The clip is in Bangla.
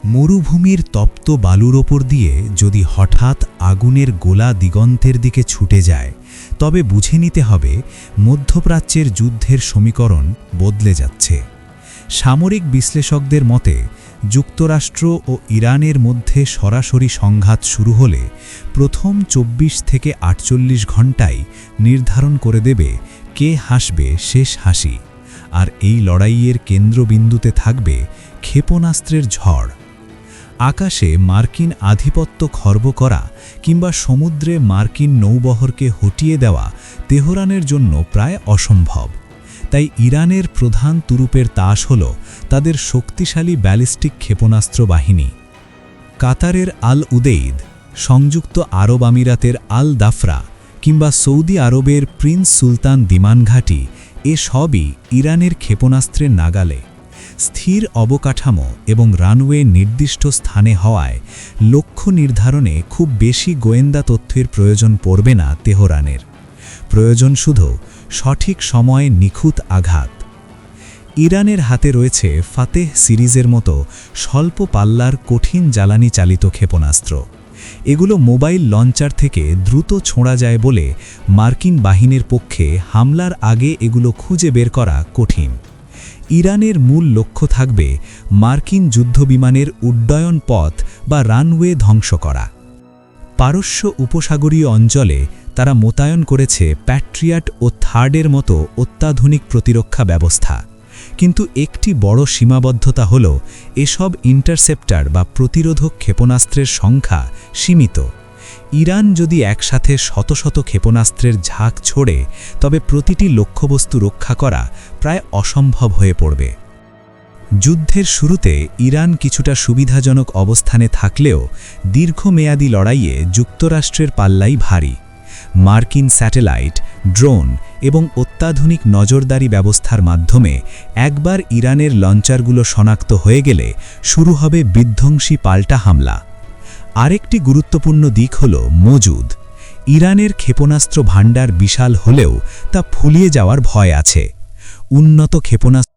মরুভূমির তপ্ত বালুর ওপর দিয়ে যদি হঠাৎ আগুনের গোলা দিগন্তের দিকে ছুটে যায়, তবে বুঝে নিতে হবে মধ্যপ্রাচ্যের যুদ্ধের সমীকরণ বদলে যাচ্ছে। সামরিক বিশ্লেষকদের মতে যুক্তরাষ্ট্র ও ইরানের মধ্যে সরাসরি সংঘাত শুরু হলে প্রথম ২৪ থেকে ৪৮ ঘণ্টাই নির্ধারণ করে দেবে কে হাসবে শেষ হাসি। আর এই লড়াইয়ের কেন্দ্রবিন্দুতে থাকবে ক্ষেপণাস্ত্রের ঝড়। আকাশে মার্কিন আধিপত্য খর্ব করা কিংবা সমুদ্রে মার্কিন নৌবহরকে হটিয়ে দেওয়া তেহরানের জন্য প্রায় অসম্ভব। তাই ইরানের প্রধান তুরুপের তাস হল তাদের শক্তিশালী ব্যালিস্টিক ক্ষেপণাস্ত্র বাহিনী। কাতারের আল উদেইদ, সংযুক্ত আরব আমিরাতের আল দাফরা কিংবা সৌদি আরবের প্রিন্স সুলতান বিমান ঘাঁটি সবই ইরানের ক্ষেপণাস্ত্রের নাগালে। স্থির অবকাঠামো এবং রানওয়ে নির্দিষ্ট স্থানে হওয়ায় লক্ষ্য নির্ধারণে খুব বেশি গোয়েন্দা তথ্যের প্রয়োজন পড়বে না তেহরানের। প্রয়োজন শুধু সঠিক সময়ে নিখুঁত আঘাত। ইরানের হাতে রয়েছে ফাতেহ সিরিজের মতো স্বল্প পাল্লার কঠিন জ্বালানি চালিত ক্ষেপণাস্ত্র। এগুলো মোবাইল লঞ্চার থেকে দ্রুত ছোঁড়া যায় বলে মার্কিন বাহিনীর পক্ষে হামলার আগে এগুলো খুঁজে বের করা কঠিন। ইরানের মূল লক্ষ্য থাকবে মার্কিন যুদ্ধবিমানের উড্ডয়ন পথ বা রানওয়ে ধ্বংস করা। পারস্য উপসাগরীয় অঞ্চলে তারা মোতায়েন করেছে প্যাট্রিয়ট ও থার্ডের মতো অত্যাধুনিক প্রতিরক্ষা ব্যবস্থা। কিন্তু একটি বড় সীমাবদ্ধতা হল এসব ইন্টারসেপ্টার বা প্রতিরোধক ক্ষেপণাস্ত্রের সংখ্যা সীমিত। ইরান যদি একসাথে শত শত ক্ষেপণাস্ত্রের ঝাঁক ছোড়ে, তবে প্রতিটি লক্ষ্যবস্তু রক্ষা করা প্রায় অসম্ভব হয়ে পড়বে। যুদ্ধের শুরুতে ইরান কিছুটা সুবিধাজনক অবস্থানে থাকলেও দীর্ঘমেয়াদী লড়াইয়ে যুক্তরাষ্ট্রের পাল্লাই ভারী। মার্কিন স্যাটেলাইট, ড্রোন এবং অত্যাধুনিক নজরদারি ব্যবস্থার মাধ্যমে একবার ইরানের লঞ্চারগুলো শনাক্ত হয়ে গেলে শুরু হবে বিধ্বংসী পাল্টা হামলা। আরেকটি গুরুত্বপূর্ণ দিক হল মজুদ। ইরানের ক্ষেপণাস্ত্র ভাণ্ডার বিশাল হলেও তা ফুলিয়ে যাওয়ার ভয় আছে। উন্নত ক্ষেপণাস্ত্র